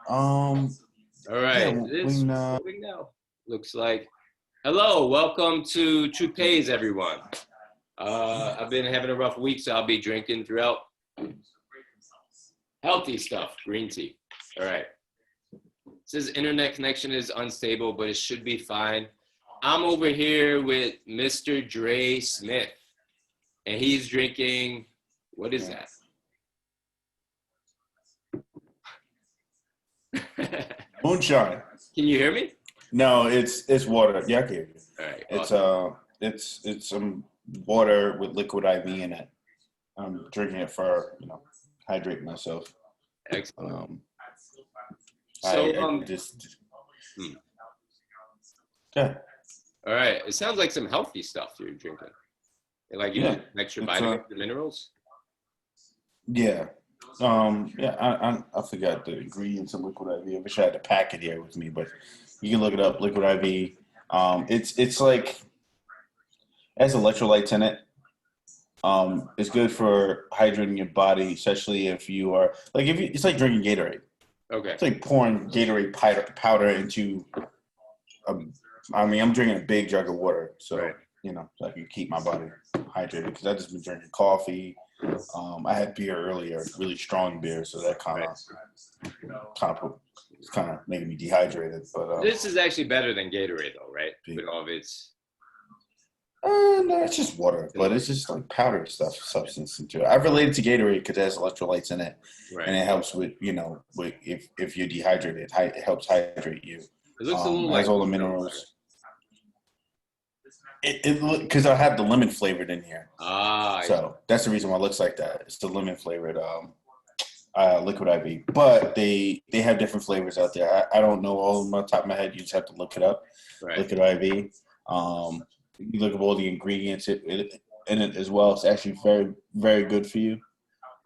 Um, All yeah, right, it's recording now. Looks like. Hello, welcome to Troupees, everyone. I've been having a rough week, so I'll be drinking throughout healthy stuff, green tea. All right. It says internet connection is unstable, but it should be fine. I'm over here with Mr. Dre Smith, and he's drinking. What is that? moonshine. Can you hear me? No, it's water. Yeah, I can hear you. All right. It's Awesome. it's some water with liquid IV in it. I'm drinking it for hydrate myself. Excellent. Um, So, I just hmm. yeah All right. It sounds like some healthy stuff you're drinking. Like you yeah need extra it's vitamins and minerals. yeah yeah I forgot the ingredients of liquid IV. I wish I had the packet here with me, but you can look it up. Liquid IV. It's like it has electrolytes in it. It's good for hydrating your body, especially if you are like if you, it's like drinking Gatorade. Okay. It's like pouring Gatorade powder into a. I mean, I'm drinking a big jug of water, so Right. so I can keep my body hydrated because I just been drinking coffee. I had beer earlier, really strong beer, so that Right. kind of making me dehydrated. But This is actually better than Gatorade, though, right? With all of its. no, it's just water, but it's just like powder substance into it. I related to Gatorade because it has electrolytes in it, and Right. it helps with with if you're dehydrated, it helps hydrate you. It looks a little It has like all the coconut water. minerals. Because I have the lemon flavored in here, Ah, so that's the reason why it looks like that. It's the lemon flavored liquid IV, but they have different flavors out there. I don't know all of them on the top of my head. You just have to look it up. right. Liquid IV. You look at all the ingredients in it as well. It's actually very, very good for you.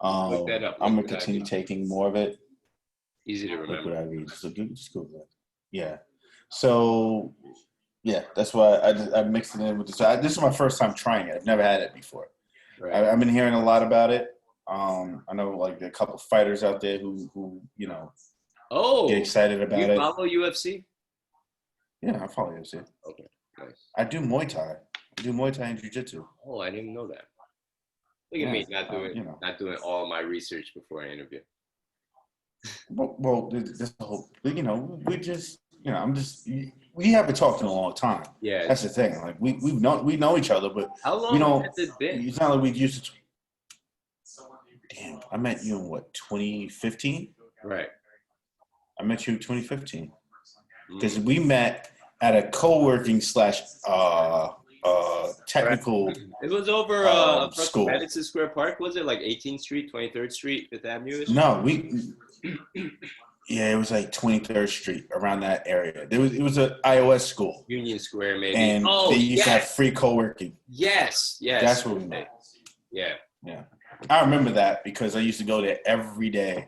Look that up. I'm gonna Liquid continue IV. taking more of it. Easy to remember. Liquid IV, just Google it. Yeah. So yeah, that's why I mixed it in with this. This is my first time trying it. I've never had it before. Right. I've been hearing a lot about it. I know like a couple fighters out there who get Oh, excited do about you it. follow UFC? Yeah, I follow you. Okay, nice. I do Muay Thai. I do Muay Thai and Jiu Jitsu. Oh, I didn't know that. Look at Yeah, me, not doing all my research before I interview. Well, this whole, we just, I'm just, we haven't talked in a long time. Yeah. That's the thing. Like we know each other, but How we long don't. has it been? It's not like we used to. Damn, I met you in what 2015. Right. I met you in 2015 Mm. because we met at a co-working slash Right. technical It was over across from school. Madison Square Park. Was it like 18th Street, 23rd Street, Fifth Avenue? No, yeah, it was like 23rd Street around that area. It was an iOS school. Union Square, maybe. And Oh, they used to have yes. free co-working. Yes. That's where we met. Yeah. Yeah. I remember that because I used to go there every day.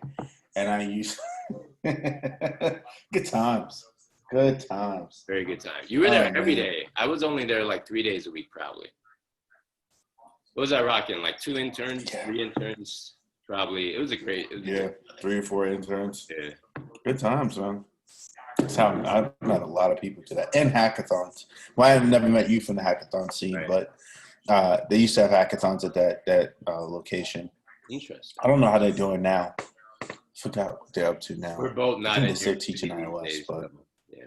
And I used good times. Good times. Very good time. You were there every man. day. I was only there like 3 days a week, probably. What was I rocking? Like 2 interns, 3 interns, probably. It was 3 or 4 interns. Yeah. Good times, man. That's how I've met a lot of people to that. And hackathons. Well, I have never met you from the hackathon scene, Right. but they used to have hackathons at that location. Interesting. I don't know how they're doing now. Forgot what they're up to now. We're both not I think in they're still New York teaching City iOS, these days, but yeah.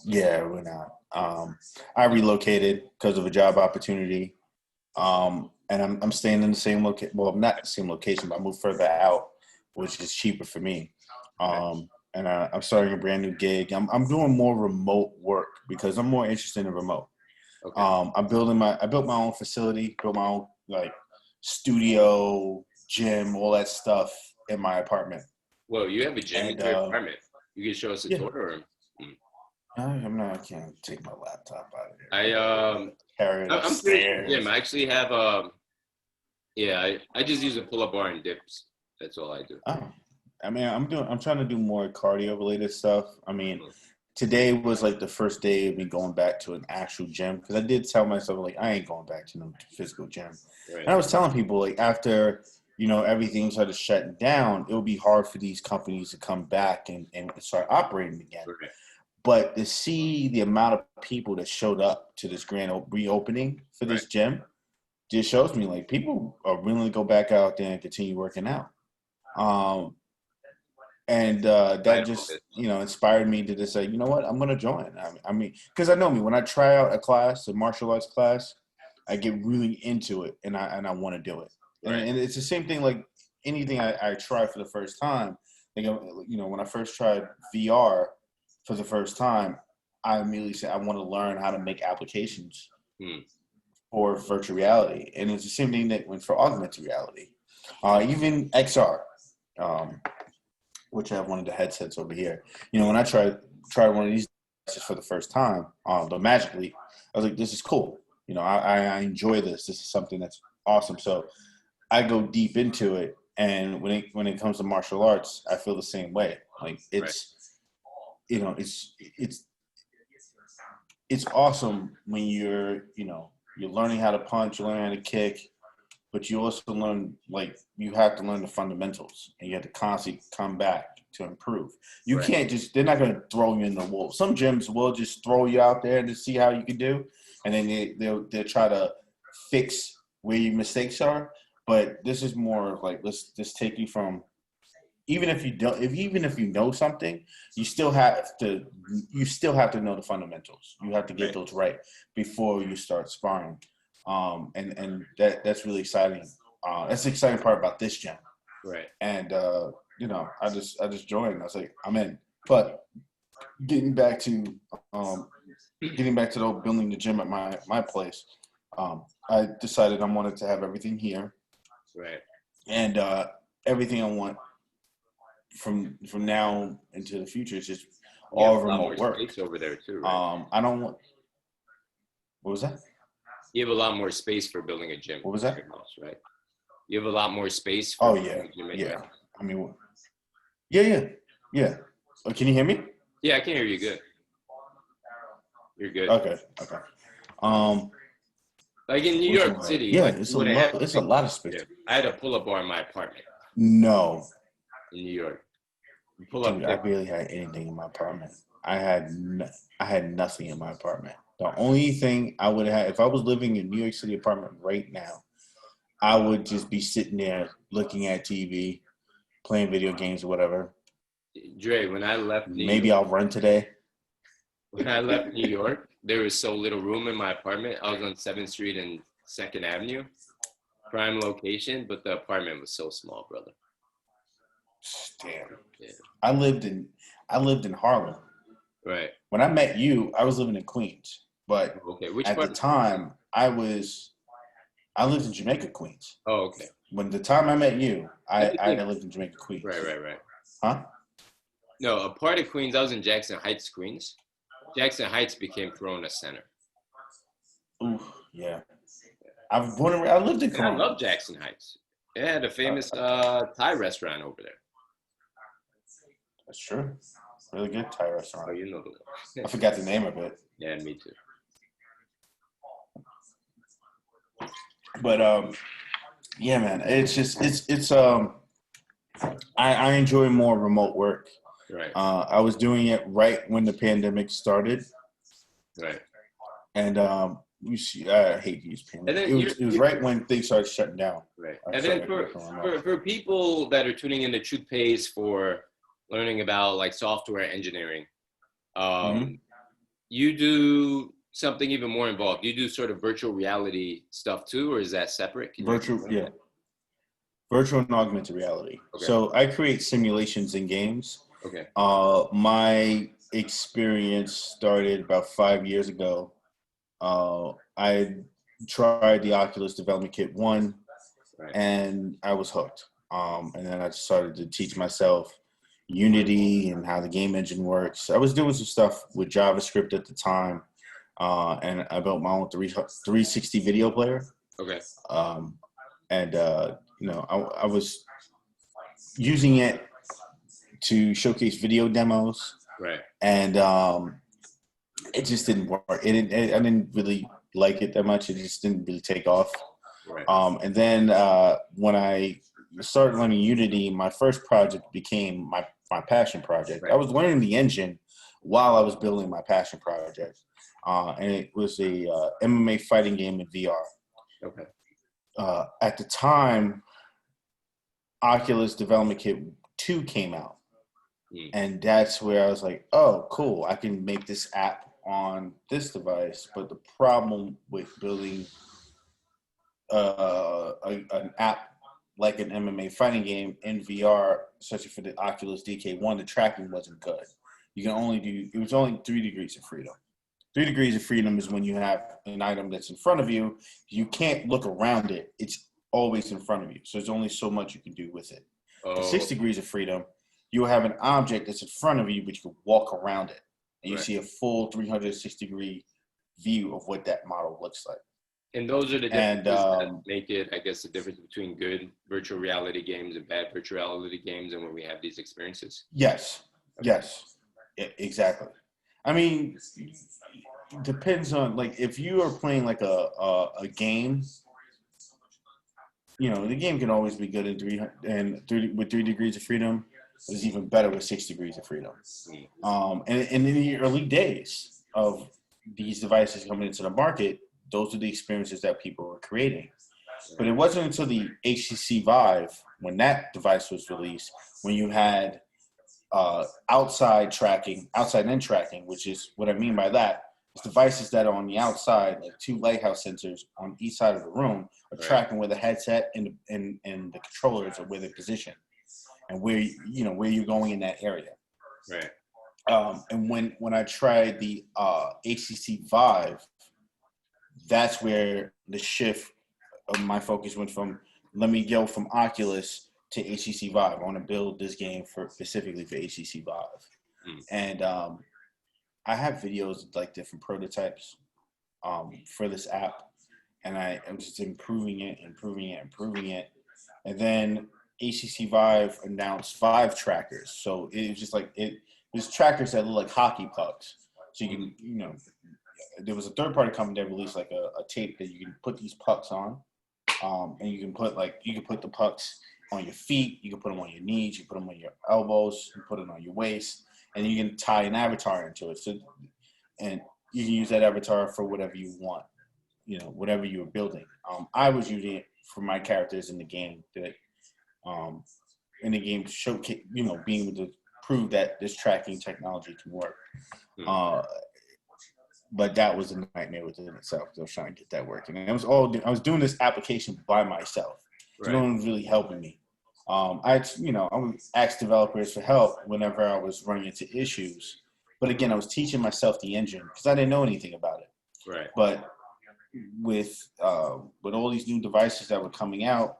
yeah, we're not. I relocated because of a job opportunity, and I'm staying in the same location. Well, I'm not the same location, but I moved further out, which is cheaper for me. And I'm starting a brand new gig. I'm doing more remote work because I'm more interested in remote. Okay. I built my own facility, built my own like studio, gym, all that stuff in my apartment. Well, you have a gym in your apartment. You can show us a Yeah. tour. I can't take my laptop out of here. Carry it I'm pretty upstairs. gym. I actually have I just use a pull-up bar and dips. That's all I do. Oh, I mean, I'm trying to do more cardio related stuff. I mean, today was like the first day of me going back to an actual gym because I did tell myself like I ain't going back to no physical gym. Right. And I was telling people like after everything started shutting down, it would be hard for these companies to come back and start operating again. Right. But to see the amount of people that showed up to this grand reopening for this gym just shows me like people are willing to go back out there and continue working out. And that just, inspired me to just say, you know what, I'm going to join. I mean, because I know me, when I try out a class, a martial arts class, I get really into it and I want to do it. Right. And it's the same thing like anything I try for the first time. Like, when I first tried VR for the first time, I immediately said, I want to learn how to make applications for virtual reality. And it's the same thing that went for augmented reality. Even XR. Which I have one of the headsets over here. When I tried one of these just for the first time, though magically, I was like, this is cool. I enjoy this. This is something that's awesome. So I go deep into it. And when it comes to martial arts, I feel the same way. Like it's awesome when you're learning how to punch, you're learning how to kick, but you also learn, like, you have to learn the fundamentals, and you have to constantly come back to improve. You can't they're not going to throw you in the wolves. Some gyms will just throw you out there to see how you can do, and then they'll try to fix where your mistakes are. But this is more like, let's just take you from, even if you know something, you still have to know the fundamentals. You have to get those right before you start sparring. And that's really exciting. That's the exciting part about this gym. Right. And I just joined. I was like, I'm in. But getting back to building the gym at my place, I decided I wanted to have everything here. Right. And everything I want from now into the future is just all remote work. Space over there too, right? I don't want. What was that? You have a lot more space for building a gym. What was that? House, right? You have a lot more space. For building a gym, yeah. I mean, yeah. Oh, can you hear me? Yeah, I can hear you good. You're good. Okay. Like in New York City. Yeah, it's a lot of space. I had a pull-up bar in my apartment. No. In New York. Dude, I barely had anything in my apartment. I had nothing in my apartment. The only thing I would have, if I was living in New York City apartment right now, I would just be sitting there looking at TV, playing video games or whatever. Dre, when I left Maybe I'll run today. When I left New York, there was so little room in my apartment. I was on 7th Street and 2nd Avenue. Prime location, but the apartment was so small, brother. Damn. Yeah. I lived in Harlem. Right. When I met you, I was living in Queens. But at the time, I lived in Jamaica, Queens. Oh, okay. When the time I met you, I lived in Jamaica, Queens. Right. Huh? No, a part of Queens, I was in Jackson Heights, Queens. Jackson Heights became Corona Center. Ooh, yeah. I lived in Corona. I love Jackson Heights. It had a famous Thai restaurant over there. That's true. Really good Thai restaurant. Oh, you know the one. I forgot the name of it. Yeah, me too. But yeah, man, it's I enjoy more remote work. Right. I was doing it right when the pandemic started. Right. And you see, I hate to use pandemic. It was right when things started shutting down. Right. And then for people that are tuning in, the Truth Pays for learning about like software engineering, you do something even more involved. You do sort of virtual reality stuff too, or is that separate? Virtual and augmented reality. Okay. So I create simulations in games. Okay. My experience started about 5 years ago. I tried the Oculus Development Kit 1, and I was hooked. And then I started to teach myself Unity and how the game engine works. I was doing some stuff with JavaScript at the time, and I built my own 360 video player. Okay. I was using it to showcase video demos. Right. And it just didn't work. I didn't really like it that much. It just didn't really take off. Right. And then when I started learning Unity, my first project became my passion project. Right. I was learning the engine while I was building my passion project, and it was a MMA fighting game in VR. Okay. At the time, Oculus Development Kit 2 came out. And that's where I was like, oh, cool. I can make this app on this device. But the problem with building an app like an MMA fighting game in VR, especially for the Oculus DK1, the tracking wasn't good. You can only do, it was only 3 degrees of freedom. 3 degrees of freedom is when you have an item that's in front of you. You can't look around it. It's always in front of you. So there's only so much you can do with it. At 6 degrees of freedom, you have an object that's in front of you, but you can walk around it. And you see a full 360-degree view of what that model looks like. And those are the differences that make it, I guess, the difference between good virtual reality games and bad virtual reality games, and when we have these experiences. Yes. Okay. Yes. Yeah, exactly. I mean, it depends on, like, if you are playing like a game, you know, the game can always be good with 3 degrees of freedom. It's even better with 6 degrees of freedom. And in the early days of these devices coming into the market, those are the experiences that people were creating. But it wasn't until the HTC Vive, when that device was released, when you had outside in tracking, which is what I mean by that, is devices that are on the outside, like 2 lighthouse sensors on each side of the room, are tracking where the headset and the controllers are, where they're positioned, and where you're going in that area. Right. And when I tried the HTC Vive, that's where the shift of my focus went from, let me go from Oculus to HTC Vive. I want to build this game specifically for HTC Vive. And I have videos of like different prototypes for this app, and I'm just improving it. And then HTC Vive announced Vive trackers. So it was just like there's trackers that look like hockey pucks. So you can, there was a third-party company that released like a tape that you can put these pucks on, and you can put the pucks on your feet, you can put them on your knees, you put them on your elbows, you put them on your waist, and you can tie an avatar into it. So, and you can use that avatar for whatever you want, whatever you were building. I was using it for my characters in the game showcase, being able to prove that this tracking technology can work. But that was a nightmare within itself. I was trying to get that working, and I was doing this application by myself. Right. No one was really helping me. I would ask developers for help whenever I was running into issues. But again, I was teaching myself the engine because I didn't know anything about it. Right. But with all these new devices that were coming out,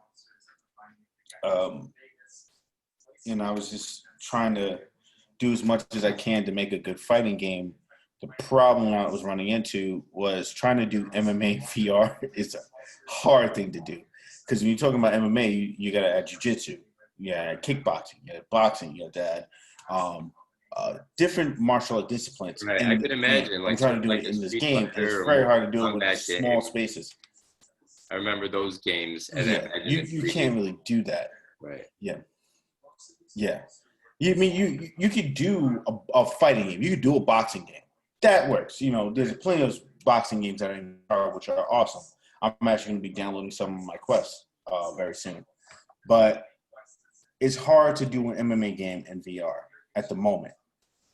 I was just trying to do as much as I can to make a good fighting game. The problem I was running into was trying to do MMA VR is a hard thing to do. Because when you're talking about MMA, you got to add jiu-jitsu, you got to add kickboxing, you got to add boxing, you got to add different martial art disciplines. Right, I could imagine. I'm trying to do it in this game, and it's very hard to do it with small spaces. I remember those games. And you can't really do that. Right. Yeah. You could do a fighting game. You could do a boxing game. That works. There's plenty of boxing games that are which are awesome. I'm actually going to be downloading some of my Quest very soon. But it's hard to do an MMA game in VR at the moment.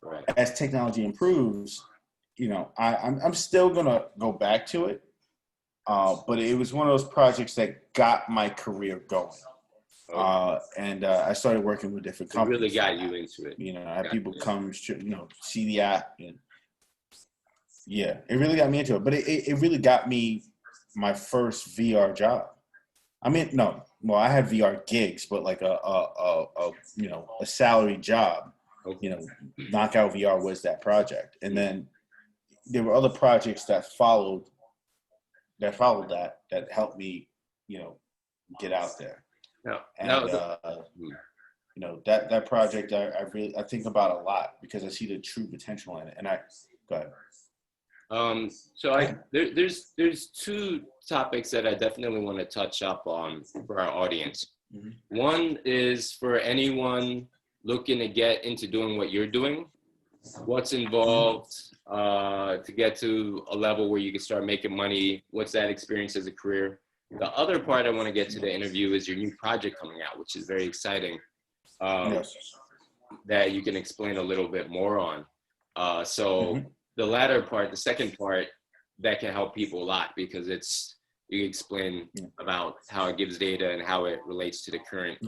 Right. As technology improves, I'm still going to go back to it. But it was one of those projects that got my career going. Okay. And I started working with different companies. It really got you into it. I had people come, see the app. And yeah, it really got me into it. But it really got me my first VR job. I mean, no, well, I had VR gigs, but like a salary job. Okay. Knockout VR was that project, and then there were other projects that followed that helped me, get out there. No, and that project I think about a lot because I see the true potential in it. And go ahead. So there's 2 topics that I definitely want to touch up on for our audience. One is for anyone looking to get into doing what you're doing. What's involved to get to a level where you can start making money? What's that experience as a career? The other part I want to get to the interview is your new project coming out, which is very exciting. Yes. That you can explain a little bit more on. So the latter part, the second part, that can help people a lot because you explain about how it gives data and how it relates to the current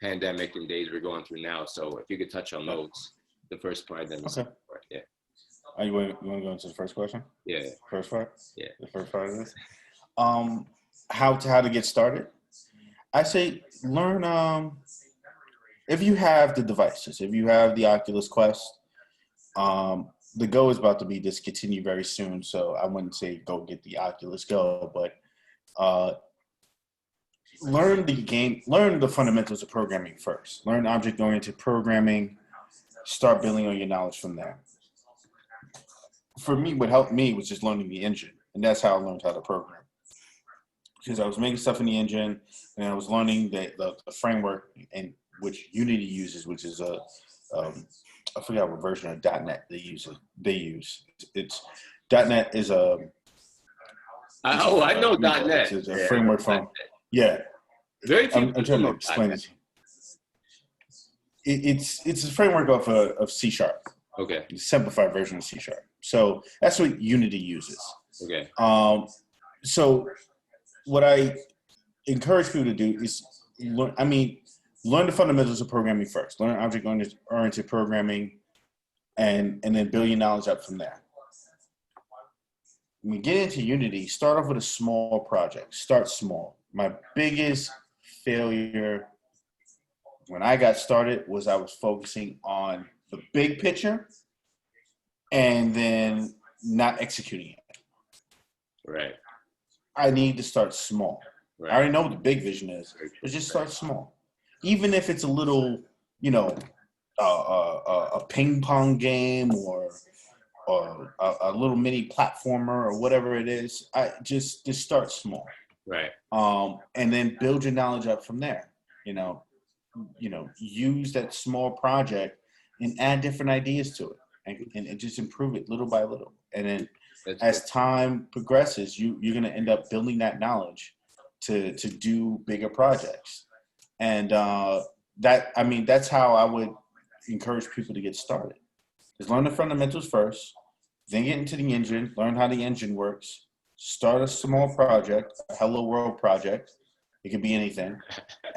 pandemic and days we're going through now. So if you could touch on those, the first part, then the second part. Yeah. You want to go into the first question? Yeah. First part? Yeah. The first part of this? How to get started? I say learn, if you have the devices, if you have the Oculus Quest, the Go is about to be discontinued very soon, so I wouldn't say go get the Oculus Go, but learn the fundamentals of programming first. Learn object-oriented programming, start building on your knowledge from there. For me, what helped me was just learning the engine, and that's how I learned how to program. Because I was making stuff in the engine, and I was learning the framework in which Unity uses, which is I forgot what version of .NET they use. It's .NET is a I know .NET. It's a framework from Very few I'm trying to explain it. It's a framework of C#. Okay. A simplified version of C#. So that's what Unity uses. Okay. So what I encourage people to do is learn the fundamentals of programming first. Learn object-oriented programming, and then build your knowledge up from there. When you get into Unity, start off with a small project. Start small. My biggest failure when I got started was I was focusing on the big picture and then not executing it. Right. I need to start small. Right. I already know what the big vision is, but just start small. Even if it's a little, a ping pong game or a little mini platformer or whatever it is, I just start small. Right. And then build your knowledge up from there. Use that small project and add different ideas to it and just improve it little by little. And then as time progresses, you're going to end up building that knowledge to do bigger projects. And that's how I would encourage people to get started. Just learn the fundamentals first, then get into the engine, learn how the engine works, start a small project, a hello world project. It could be anything,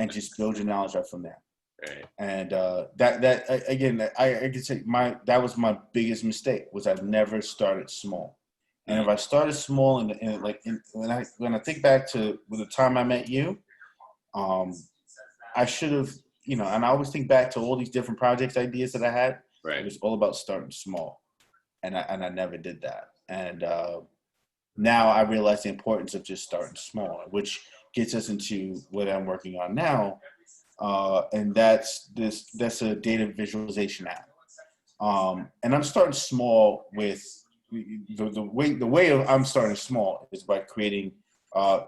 and just build your knowledge up from there. Right. And I could say that was my biggest mistake was I've never started small. And if I started small when I think back to the time I met you, I should have, and I always think back to all these different projects ideas that I had. Right. It was all about starting small, and I never did that. And now I realize the importance of just starting small, which gets us into what I'm working on now, and that's a data visualization app. And I'm starting small with the way I'm starting small is by creating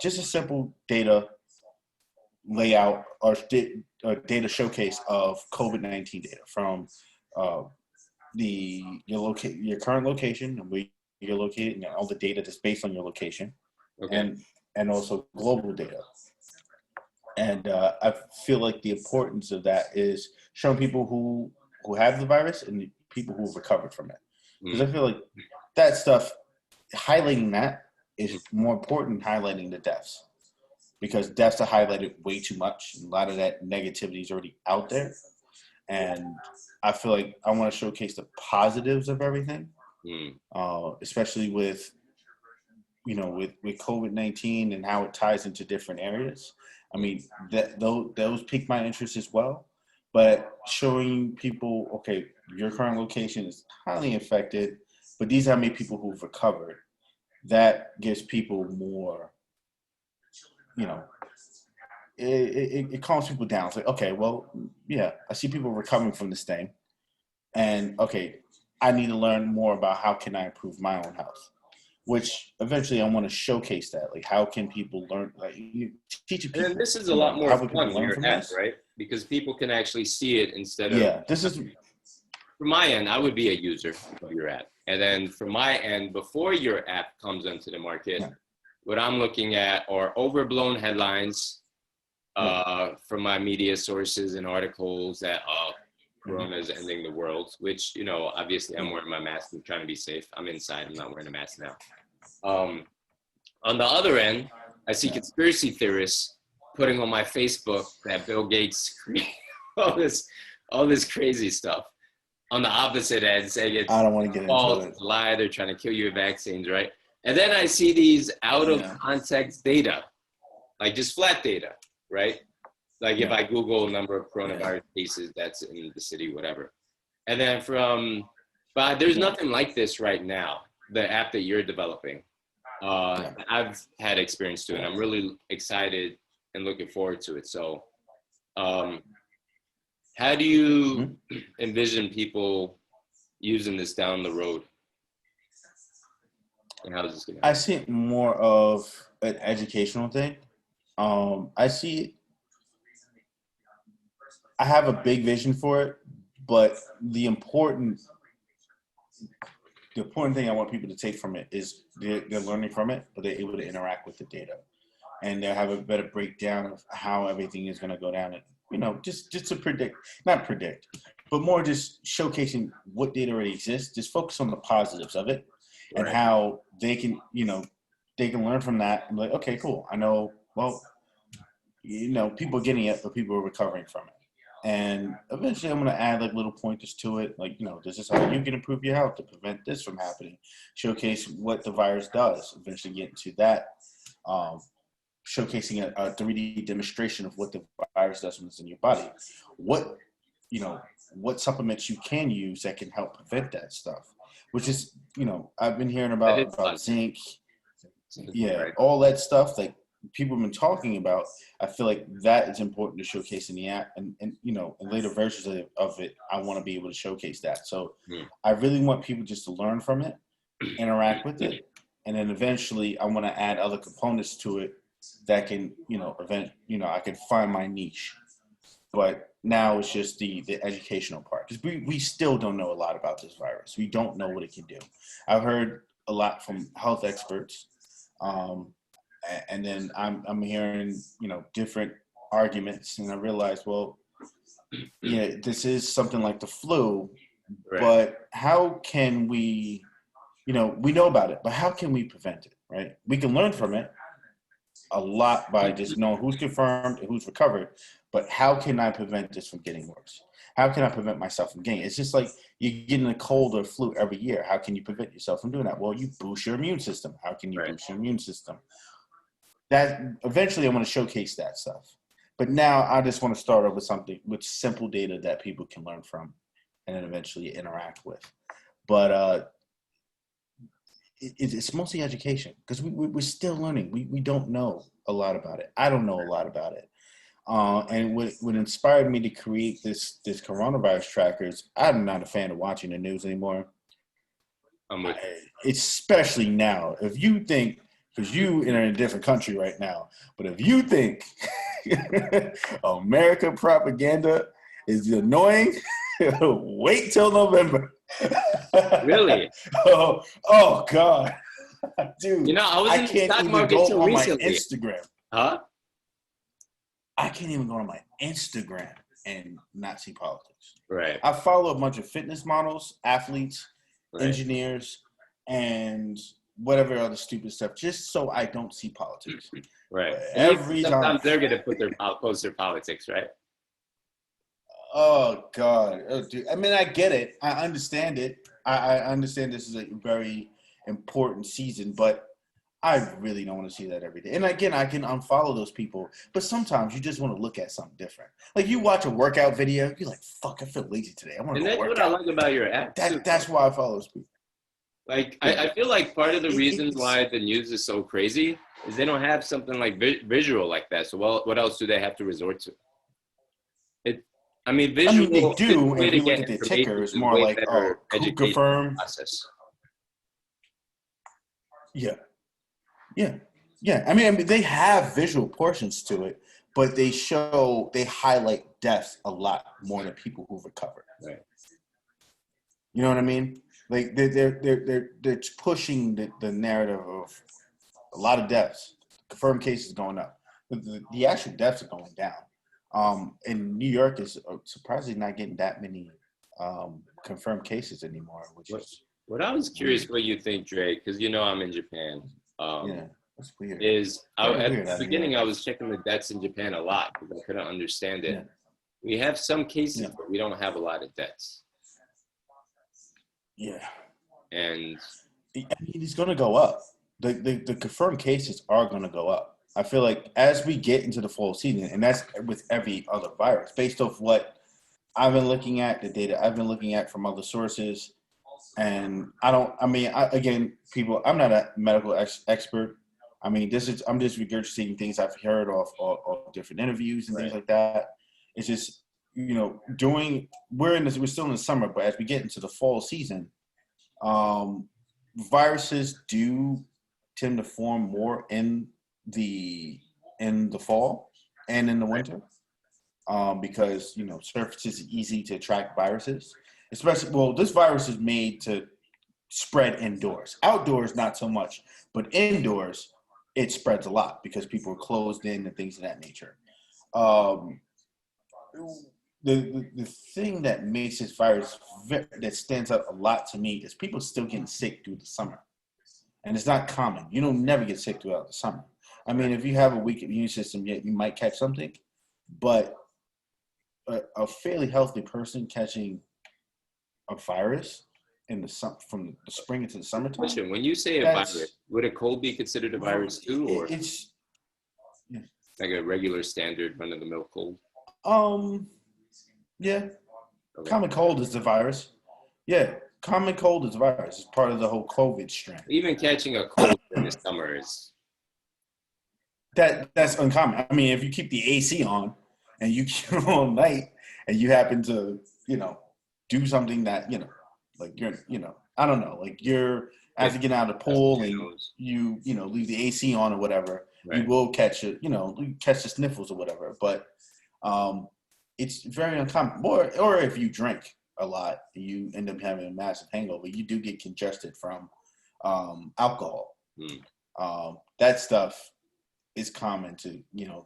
just a simple data layout or data showcase of COVID-19 data from your current location and where you're located, and all the data that's based on your location, and also global data. And I feel like the importance of that is showing people who have the virus and people who have recovered from it. Because I feel like that stuff, highlighting that is more important than highlighting the deaths. Because deaths are highlighted way too much. And a lot of that negativity is already out there. And I feel like I want to showcase the positives of everything, especially with COVID-19 and how it ties into different areas. I mean, those pique my interest as well. But showing people, okay, your current location is highly infected, but these are how many people who've recovered. That gives people more, it calms people down. It's like, okay, well, yeah, I see people recovering from this thing. And, okay, I need to learn more about how can I improve my own health. which eventually I want to showcase that. Like, how can people learn? Like, you teaching And then people, this is a you lot know, more how can people fun, learn your from app, this? right? Because people can actually see it instead of, Yeah, this is from my end, I would be a user of your app. And then from my end, before your app comes onto the market, yeah, what I'm looking at are overblown headlines right. from my media sources and articles that Mhm. Corona is ending the world, which, you know, obviously I'm Yeah, wearing my mask. I'm trying to be safe. I'm inside. I'm not wearing a mask now. On the other end, I see yeah. conspiracy theorists putting on my Facebook that Bill Gates created all this, all this crazy stuff. On the opposite end, saying I it's don't want to get into false, it. it's a lie, they're trying to kill you with vaccines, right? And then I see these out of Yeah, context data, like just flat data, right? Like if yeah, I Google number of yeah, coronavirus cases that's in the city, whatever. And then but there's yeah, nothing like this right now, the app that you're developing. yeah. I've had experience to it, and I'm really excited and looking forward to it. So, um, how do you Mhm. envision people using this down the road, and how is this going to I help? see it more of an educational thing. I see. I have a big vision for it, but the important thing I want people to take from it is they're learning from it, but they're able to interact with the data, and they'll have a better breakdown of how everything is going to go down. And just to predict, not predict, but more just showcasing what data already exists. Just focus on the positives of it, and Right. how they can learn from that and be like, okay, cool. I know. Well, people are getting it, but people are recovering from it. And eventually, I'm going to add like little pointers to it, like this is how you can improve your health to prevent this from happening. Showcase what the virus does. Eventually, get into that, um, showcasing a 3D demonstration of what the virus does when it's in your body. What you know, what supplements you can use that can help prevent that stuff. Which is, I've been hearing That is about fun. zinc, yeah, Right. all that stuff like people have been talking about. I feel like that is important to showcase in the app, and in later versions of it, I want to be able to showcase that. So Hmm. I really want people just to learn from it, interact with it, and then eventually I want to add other components to it that can, I can find my niche. But now it's just the educational part, because we still don't know a lot about this virus. We don't know what it can do. I've heard a lot from health experts, um, and then I'm hearing different arguments, and I realized, well, yeah, this is something like the flu, Right. but how can we, we know about it, but how can we prevent it, right? We can learn from it a lot by just knowing who's confirmed and who's recovered, but how can I prevent this from getting worse? How can I prevent myself from getting it? It's just like you're getting a cold or flu every year. How can you prevent yourself from doing that? Well, you boost your immune system. How can you Right. boost your immune system? That eventually I want to showcase that stuff. But now I just want to start off with something with simple data that people can learn from and then eventually interact with. But it's mostly education, because we're still learning. We don't know a lot about it. I don't know a lot about it. And what inspired me to create this coronavirus trackers, I'm not a fan of watching the news anymore. I'm with Especially now. If you think, because you are in a different country right now, but if you think American propaganda is annoying, wait till November. you. Really? oh God, You dude, know, I was I in the can't stock even market go till on my recently. Instagram. Huh? I can't even go on my Instagram and not see politics. Right. I follow a bunch of fitness models, athletes, Right. engineers, and whatever other stupid stuff, just so I don't see politics. Right. But And even every time, sometimes they're going to put their post their politics, right? oh God, oh, dude. I mean, I get it. I understand it. I understand this is a very important season, but I really don't want to see that every day. And again, I can unfollow those people, but sometimes you just want to look at something different. Like you watch a workout video, you're like, "Fuck, I feel lazy today. I want to And go that's work what I out." like about your app too. That's why I follow those people. Like, Yeah, I feel like part of the reasons it's. why the news is so crazy is they don't have something like visual like that. So, well, what else do they have to resort to? It, I mean, I mean, they visual do, and way if to you look get at their information ticker, is it's a more way like, better "Oh, who educational confirmed?" process. Yeah, yeah, yeah. I mean, they have visual portions to it, but they highlight deaths a lot more than people who've recovered. Right. You know what I mean? Like they're pushing the narrative of a lot of deaths, confirmed cases going up. The actual deaths are going down. And New York is surprisingly not getting that many confirmed cases anymore, which What is what I was curious weird. what you think, Dre, because you know I'm in Japan. Yeah, that's weird. Is Very at weird the out beginning here. I was checking the deaths in Japan a lot because I couldn't understand it. Yeah, We have some cases, yeah, but we don't have a lot of deaths. yeah. And I mean, it's going to go up. The confirmed cases are going to go up. I feel like as we get into the fall season, and that's with every other virus, based off what I've been looking at, the data I've been looking at from other sources, and I don't. I mean, again, people. I'm not a medical expert. I mean, I'm just regurgitating things I've heard off different interviews and things right, like that. It's just we're still in the summer, but as we get into the fall season, um, viruses do tend to form more the fall and in the right. winter, because surfaces are easy to attract viruses. Especially, well, this virus is made to spread indoors. Outdoors, not so much, but indoors, it spreads a lot because people are closed in and things of that nature. Um, the thing that makes this virus that stands out a lot to me is people still getting sick through the summer, and it's not common. You don't never get sick throughout the summer. I mean, if you have a weak immune system, yet you might catch something, but a fairly healthy person catching a virus in from the spring into the summertime, Question: when you say a virus, that's would a cold be considered a virus too, or it's like a regular standard run of the mill cold? um yeah. Okay. Common cold is the virus. Yeah, common cold is a virus. It's part of the whole COVID strand. Even catching a cold in the summer is That's uncommon. I mean, if you keep the AC on and you keep it on all night and you happen to, do something that, like I don't know, like you're get after getting out of the stuffed pool in and your nose. leave the AC on or whatever, you Right. will catch it, you catch the sniffles or whatever. But um, it's very uncommon. Or if you drink a lot, you end up having a massive hangover. You do get congested from alcohol. Mm. That stuff is common to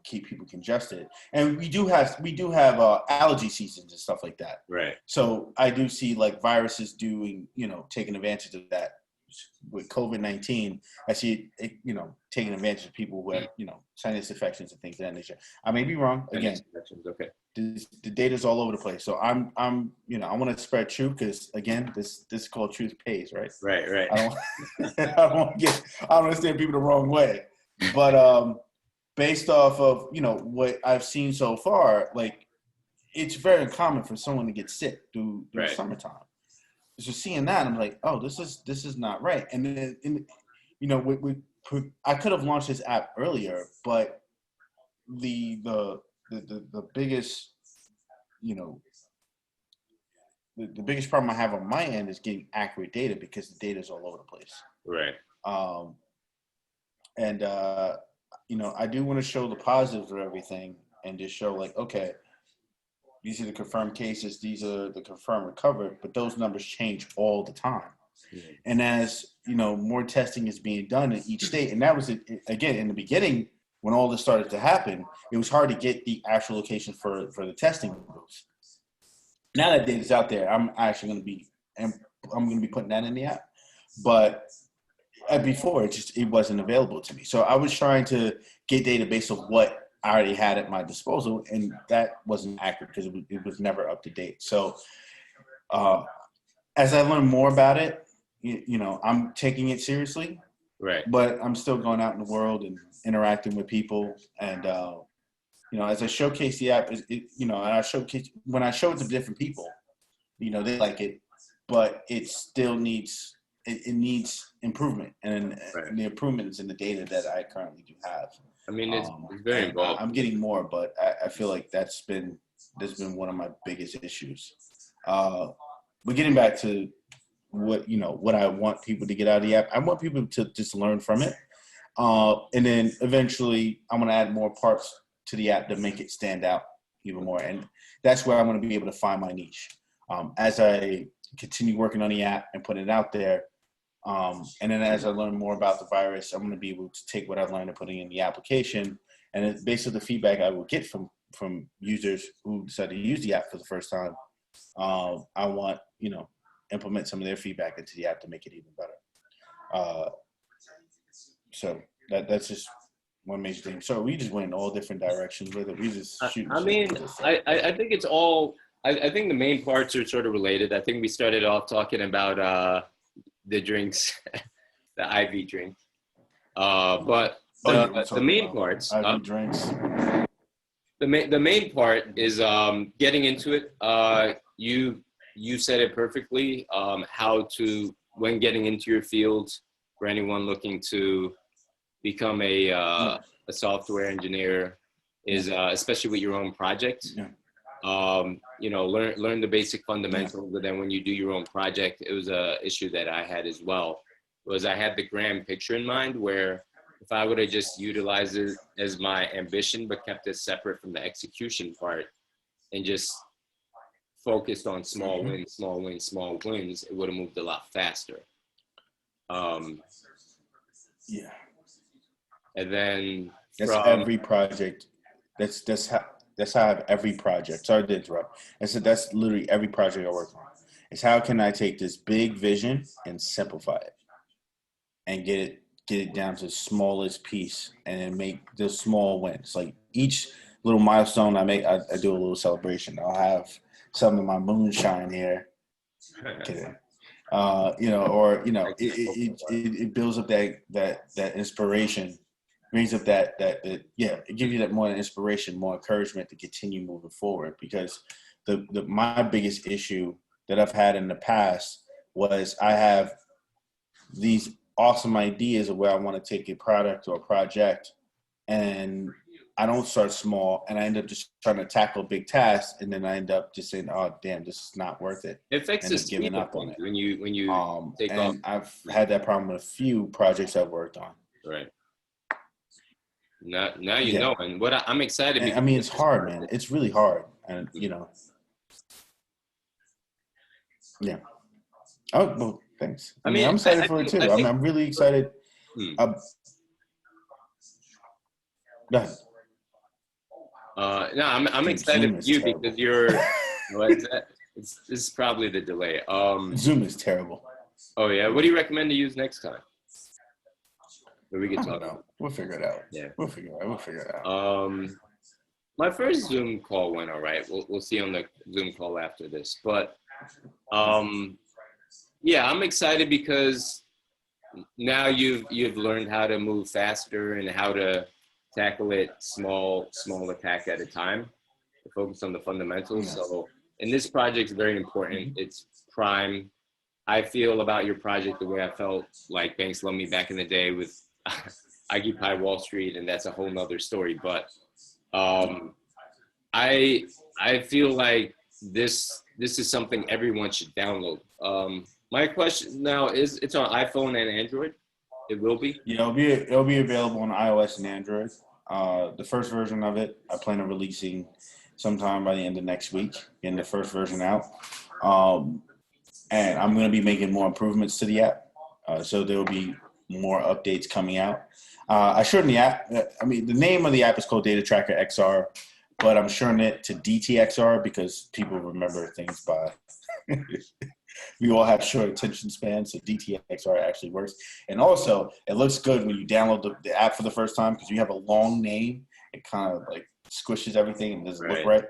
keep people congested, and we do have allergy seasons and stuff like that. Right. So I do see like viruses doing taking advantage of that with COVID-19. I see it taking advantage of people who have sinus infections and things of that nature. I may be wrong. Sinus Again, infections. Okay. the data's all over the place. So I'm I want to spread truth because again, this is called truth pays, right? Right. Right. I don't I don't understand people the wrong way, but based off of what I've seen so far, like it's very uncommon for someone to get sick through the Right. summertime. So seeing that, I'm like, oh, this is not right. And then I could have launched this app earlier, but the biggest you know the biggest problem I have on my end is getting accurate data because the data is all over the place. Right. Um, and I do want to show the positives of everything and just show like, okay, these are the confirmed cases, these are the confirmed recovered, but those numbers change all the time. Mm. And as more testing is being done in each state, and that was again in the beginning when all this started to happen, it was hard to get the actual location for the testing booths. Now that data's out there, I'm actually going to be putting that in the app, but before it wasn't available to me. So I was trying to get data based on what I already had at my disposal, and that wasn't accurate because it was never up to date. So uh, as I learn more about it, I'm taking it seriously, Right. but I'm still going out in the world and interacting with people. And as I showcase the app, and I showcase when I show it to different people, they like it, but it still needs it needs improvement, and Right. the improvement is in the data that I currently do have. I mean, it's very And involved. I'm getting more, but I feel like that's been one of my biggest issues. But getting back to what I want people to get out of the app. I want people to just learn from it. And then eventually I'm going to add more parts to the app to make it stand out even more. And that's where I'm going to be able to find my niche. As I continue working on the app and putting it out there, and then as I learn more about the virus, I'm going to be able to take what I've learned and putting in the application. And it's based on the feedback I will get from users who decide to use the app for the first time. I want, implement some of their feedback into the app to make it even better. So that's just one major thing. So we just went in all different directions with it. We just shooting. I mean, I think it's all. I think the main parts are sort of related. I think we started off talking about the drinks, the IV drink. But the main parts. IV drinks. The main part is getting into it. You said it perfectly. How to, when getting into your field, for anyone looking to become a software engineer, is especially with your own project. Yeah. Learn the basic fundamentals. But then when you do your own project, it was a issue that I had as well. Was I had the grand picture in mind, where if I would have just utilized it as my ambition, but kept it separate from the execution part, and just focused on small wins, it would have moved a lot faster. Yeah. And then that's every project. That's how I have every project. Sorry to interrupt. I said that's literally every project I work on. It's how can I take this big vision and simplify it and get it down to the smallest piece and then make the small wins. Like each little milestone I make, I do a little celebration. I'll have some of my moonshine here. Kidding. It builds up that inspiration, brings up that it gives you that more inspiration, more encouragement to continue moving forward. Because my biggest issue that I've had in the past was I have these awesome ideas of where I want to take a product or a project, and I don't start small, and I end up just trying to tackle big tasks, and then I end up just saying, "Oh, damn, this is not worth it." It affects and the giving up on it. when you take and off. I've had that problem with a few projects I've worked on. Right. Now you know, and I'm excited. And, I mean, it's hard, man. It's really hard, and yeah. Oh, well, thanks. I mean, I'm excited for it too. I'm really excited. Go ahead. No, I'm excited for you terrible. Because you're. This is probably the delay. Zoom is terrible. Oh yeah, what do you recommend to use next time? We can talk about. We'll figure it out. Yeah, we'll figure it out. My first Zoom call went all right. We'll see on the Zoom call after this, but yeah, I'm excited because now you've learned how to move faster and how to tackle it small attack at a time. To focus on the fundamentals. Yes. So, and this project is very important. It's prime. I feel about your project the way I felt like Banks Love Me back in the day with Occupy Wall Street, and that's a whole nother story. But I feel like this is something everyone should download. My question now is, it's on iPhone and Android. It will be. Yeah, it'll be available on iOS and Android. The first version of it, I plan on releasing sometime by the end of next week, getting the first version out. And I'm going to be making more improvements to the app. So there will be more updates coming out. I shortened the app. I mean, the name of the app is called Data Tracker XR, but I'm shortening it to DTXR because people remember things by we all have short attention spans, so DTXR actually works. And also, it looks good when you download the app for the first time because you have a long name. It kind of like squishes everything and doesn't look right.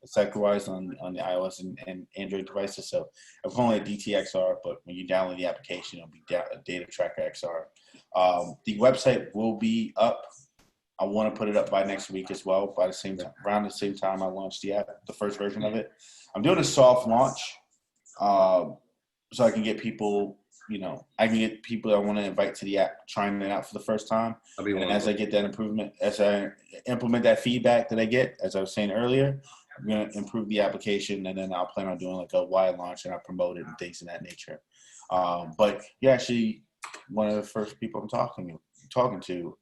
Cycle-wise on the iOS and Android devices. So I'm calling it DTXR, but when you download the application, it'll be Data Tracker XR. The website will be up. I want to put it up by next week as well. By the same time, around the same time I launched the app, the first version of it. I'm doing a soft launch, so I can get people. I can get people that I want to invite to the app trying it out for the first time. And as I get that improvement, as I implement that feedback that I get, as I was saying earlier, going to improve the application, and then I'll plan on doing like a wide launch and I'll promote it and things of that nature. But you're actually one of the first people I'm talking to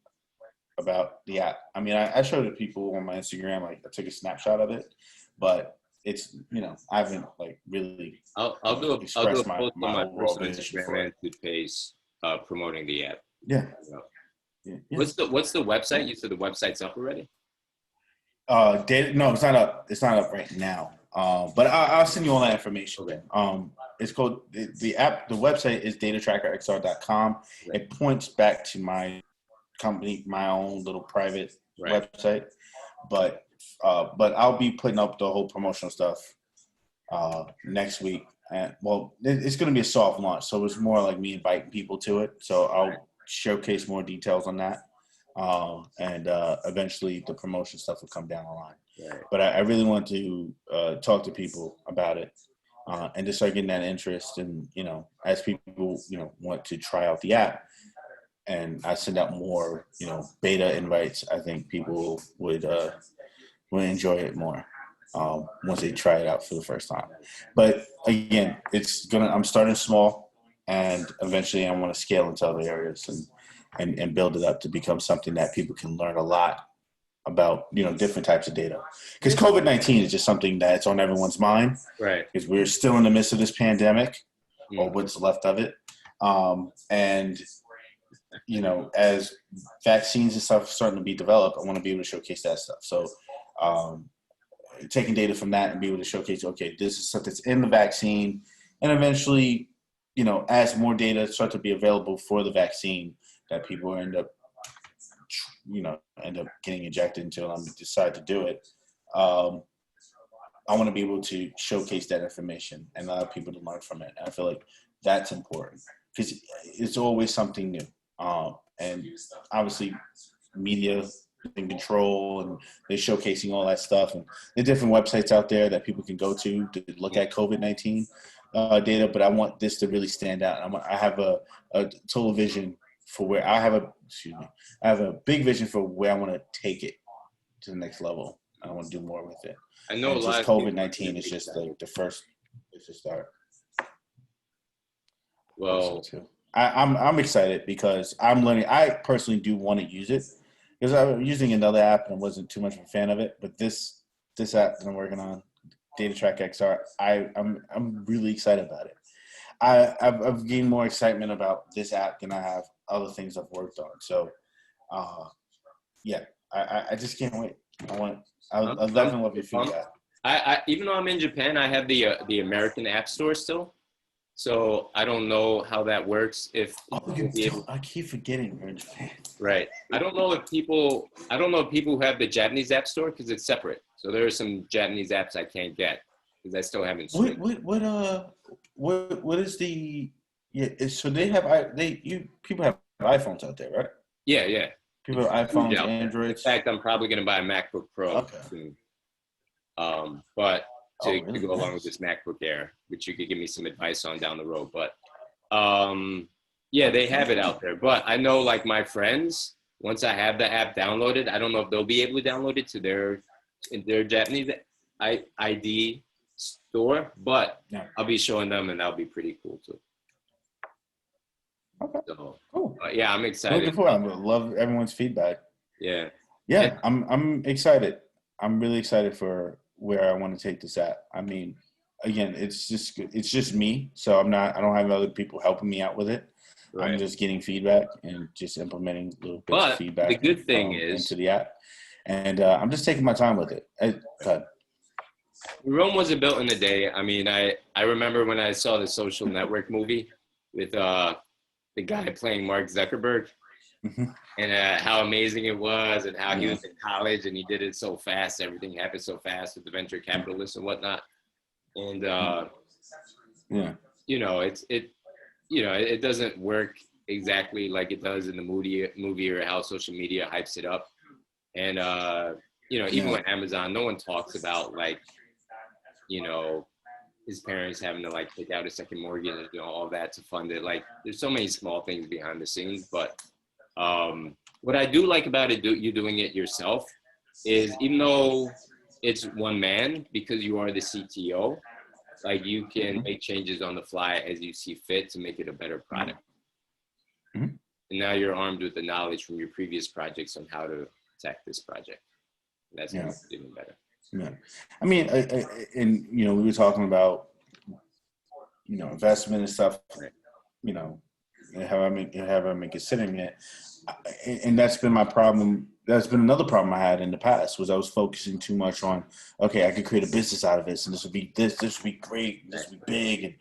about the app. I mean, I showed it to people on my Instagram, like I took a snapshot of it, but it's, I haven't like really I'll do a expressed post on my my overall personal vision Instagram for and it. food page promoting the app. Yeah. So, Yeah. what's the website? You said the website's up already? Data, no, it's not up. It's not up right now. But I'll send you all that information. Okay. It's called the app. The website is datatrackerxr.com. Right. It points back to my company, my own little private website. But I'll be putting up the whole promotional stuff next week. And it's going to be a soft launch, so it's more like me inviting people to it. So I'll showcase more details on that. And eventually the promotion stuff will come down the line. Right. But I really want to talk to people about it and just start getting that interest. And, as people, want to try out the app and I send out more, beta invites, I think people would enjoy it more once they try it out for the first time. But again, I'm starting small and eventually I want to scale into other areas and build it up to become something that people can learn a lot about, different types of data. Because COVID-19 is just something that's on everyone's mind. Right. Because we're still in the midst of this pandemic, or what's left of it. And, as vaccines and stuff starting to be developed, I want to be able to showcase that stuff. So taking data from that and be able to showcase, okay, this is stuff that's in the vaccine. And eventually, as more data start to be available for the vaccine, that people end up getting injected into and decide to do it. I want to be able to showcase that information and allow people to learn from it. And I feel like that's important because it's always something new. And obviously media in control and they're showcasing all that stuff. And there are different websites out there that people can go to look at COVID-19 data, but I want this to really stand out. I have a total vision for where I have a big vision for where I want to take it to the next level. I want to do more with it. I know and a lot of COVID-19 is just like the first place to start. Well, I'm excited because I'm learning. I personally do want to use it because I was using another app and wasn't too much of a fan of it. But this app that I'm working on, DataTrack XR, I'm really excited about it. I've gained more excitement about this app than I have other things I've worked on. So, I just can't wait. I'll definitely love your feedback. I even though I'm in Japan, I have the American App Store still. So I don't know how that works. I keep forgetting we're in Japan. Right. I don't know if people who have the Japanese App Store because it's separate. So there are some Japanese apps I can't get because I still haven't. What is the? Yeah. So people have iPhones out there, right? Yeah. People have iPhones, Androids. In fact, I'm probably going to buy a MacBook Pro soon. But to go along with this MacBook Air, which you could give me some advice on down the road. But they have it out there. But I know like my friends, once I have the app downloaded, I don't know if they'll be able to download it to their Japanese ID store, but I'll be showing them and that'll be pretty cool too. Okay. So, cool. I'm excited. I love everyone's feedback. Yeah. Yeah, I'm excited. I'm really excited for where I want to take this app. I mean, again, it's just me, so I don't have other people helping me out with it. Right. I'm just getting feedback and just implementing little bits of feedback. The good thing is into the app, and I'm just taking my time with it. Rome wasn't built in a day. I mean, I remember when I saw the Social Network movie with the guy playing Mark Zuckerberg. Mm-hmm. And how amazing it was and how he was in college and he did it so fast. Everything happened so fast with the venture capitalists and whatnot. And, it doesn't work exactly like it does in the movie or how social media hypes it up. And, even with Amazon, no one talks about like, his parents having to like take out a second mortgage and all that to fund it. Like there's so many small things behind the scenes, but what I do like about it, you doing it yourself, is even though it's one man because you are the CTO. Like you can make changes on the fly as you see fit to make it a better product. Mhm. And now you're armed with the knowledge from your previous projects on how to attack this project. That's going to Yeah. make it even better. Yeah. I mean, and we were talking about investment and stuff. Right. You know, and how I'm considering it, and that's been my problem. That's been another problem I had in the past was I was focusing too much on, okay, I could create a business out of this, and this would be great, this would be big, and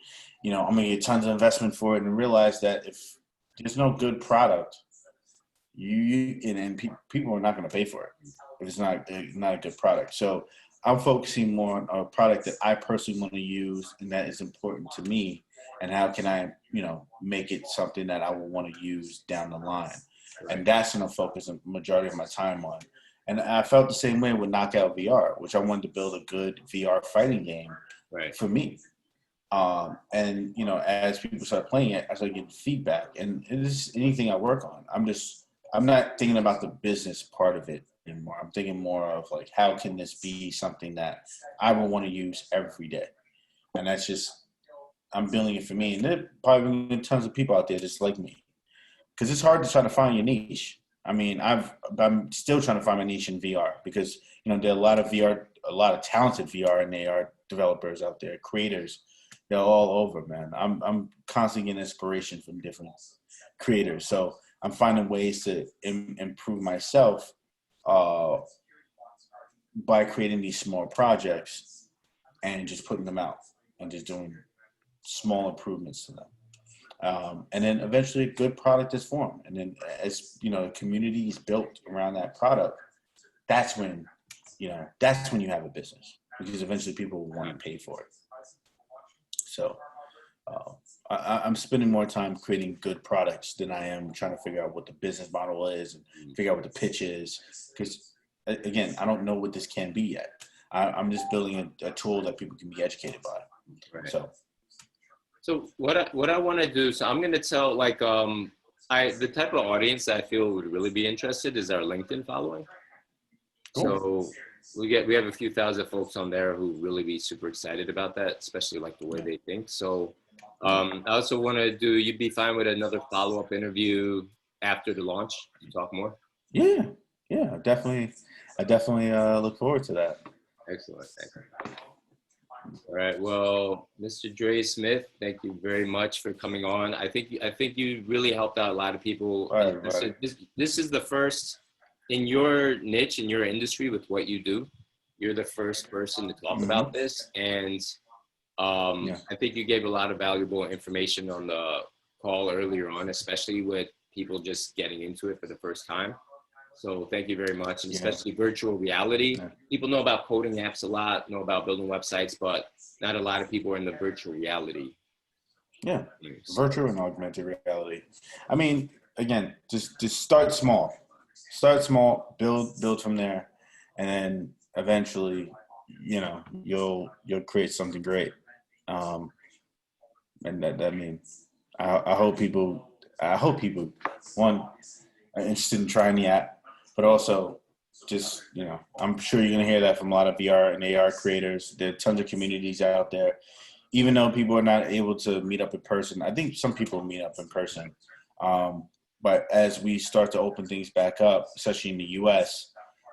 I'm gonna get tons of investment for it, and realize that if there's no good product, people are not gonna pay for it if it's not a good product. So I'm focusing more on a product that I personally want to use and that is important to me, and how can I make it something that I will want to use down the line. Right. And that's going to focus a majority of my time on. And I felt the same way with Knockout VR, which I wanted to build a good VR fighting game for me. And as people start playing it, I start getting feedback, and it is anything I work on. I'm not thinking about the business part of it anymore. I'm thinking more of like, how can this be something that I will want to use every day? And that's just, I'm building it for me. And there probably tons of people out there just like me, because it's hard to try to find your niche. I mean, I'm still trying to find my niche in VR because there are a lot of talented VR and AR developers out there, creators. They're all over, man. I'm constantly getting inspiration from different creators, so I'm finding ways to improve myself by creating these small projects and just putting them out and just doing small improvements to them. And then eventually a good product is formed. And then as a community is built around that product, that's when you have a business, because eventually people will want to pay for it. So I'm spending more time creating good products than I am trying to figure out what the business model is and figure out what the pitch is. Because again, I don't know what this can be yet. I'm just building a tool that people can be educated by. Right. So what I want to do, so I'm going to tell the type of audience that I feel would really be interested is our LinkedIn following. Cool. So we have a few thousand folks on there who really be super excited about that, especially like the way they think. So I also want to you'd be fine with another follow-up interview after the launch to talk more? Yeah, I definitely look forward to that. Excellent. All right. Well, Mr. Dre Smith, thank you very much for coming on. I think you really helped out a lot of people. All right, so this is the first in your niche, in your industry, with what you do. You're the first person to talk about this, and I think you gave a lot of valuable information on the call earlier on, especially with people just getting into it for the first time. So thank you very much. And especially virtual reality. People know about coding apps a lot, know about building websites, but not a lot of people are in the virtual reality. Yeah, virtual and augmented reality. I mean, again, just start small. Start small, build from there, and then eventually, you'll create something great. And that means I hope people one are interested in trying the app, but also just I'm sure you're gonna hear that from a lot of VR and AR creators. There are tons of communities out there. Even though people are not able to meet up in person, I think some people meet up in person. But as we start to open things back up, especially in the U.S.,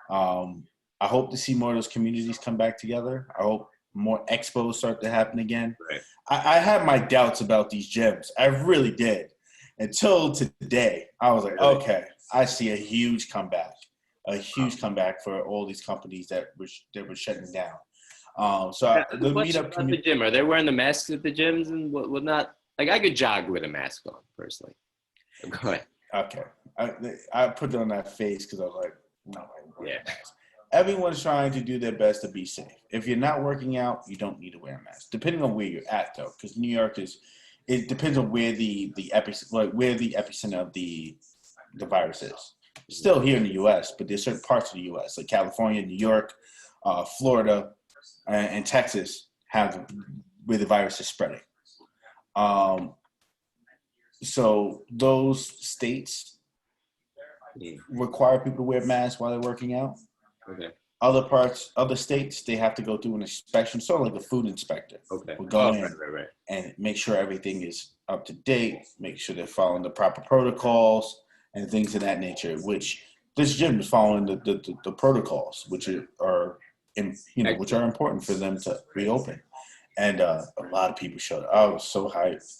I hope to see more of those communities come back together. I hope more expos start to happen again. Right. I had my doubts about these gyms. I really did. Until today, I was like, okay, I see a huge comeback for all these companies that were shutting down. The meetup community. The gym, are they wearing the masks at the gyms and whatnot? Like I could jog with a mask on personally. Go ahead. Okay, I put it on that face because I was like, no. Yeah. Everyone's trying to do their best to be safe. If you're not working out, you don't need to wear a mask. Depending on where you're at, though, because New York it depends on where the epicenter of the virus is. Still here in the U.S., but there's certain parts of the U.S. like California, New York, Florida, and Texas have where the virus is spreading. So those states require people to wear masks while they're working out. Okay. other states, they have to go through an inspection, sort of like a food inspector. Okay. Will Oh, go in right. and make sure everything is up to date, make sure they're following the proper protocols and things of that nature. Which this gym is following the protocols, which which are Excellent. important for them to reopen. And a lot of people showed up. I was so hyped.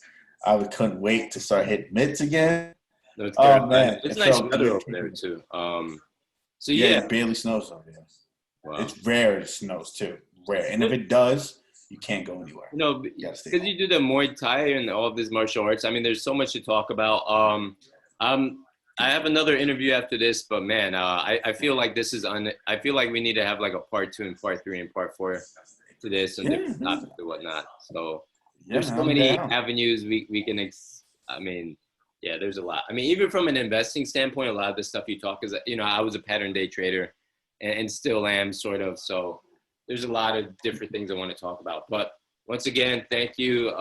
Couldn't wait to start hitting mitts again. North Oh Carolina. man, It's it nice felt weather good. over there too. So Yeah, yeah. it barely snows over there. Wow. It's rare it snows too. Rare. And if it does, you can't go anywhere. You know, You gotta stay because home. you do the Muay Thai and all of these martial arts. I mean, there's so much to talk about. I have another interview after this, but man, I feel like this is I feel like we need to have like a part 2 and part 3 and part 4 to this and Yeah, different topics and whatnot. So yeah, there's man, so I'm many down. avenues we can. I mean, yeah, there's a lot. I mean, even from an investing standpoint, a lot of the stuff you talk is, I was a pattern day trader and still am sort of. So there's a lot of different things I want to talk about. But once again, thank you.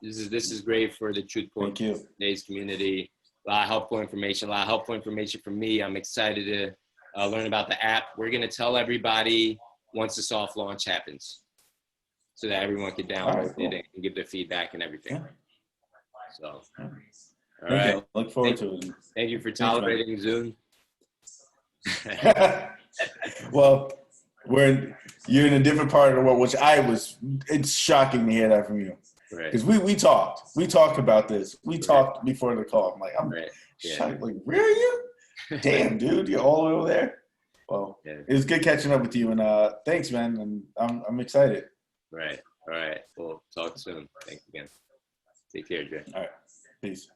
This is great for the Truth Thank you. Today's community. A lot of helpful information from me. I'm excited to learn about the app. We're going to tell everybody once the soft launch happens so that everyone can All download right, cool. it and give their feedback and everything. Yeah. So, all Thank right. you. I look forward to it. Thank you for Thanks, man. tolerating Zoom. Well, you're in a different part of the world, which it's shocking to hear that from you. Right. Because we talked about this. We talked before the call. I'm like, I'm shocked. Like, really? Damn, dude, you're all over there. Well, it was good catching up with you, and thanks, man. And I'm excited. Right. All right. We'll talk soon. Thanks again. Take care, Dre. All right. Peace.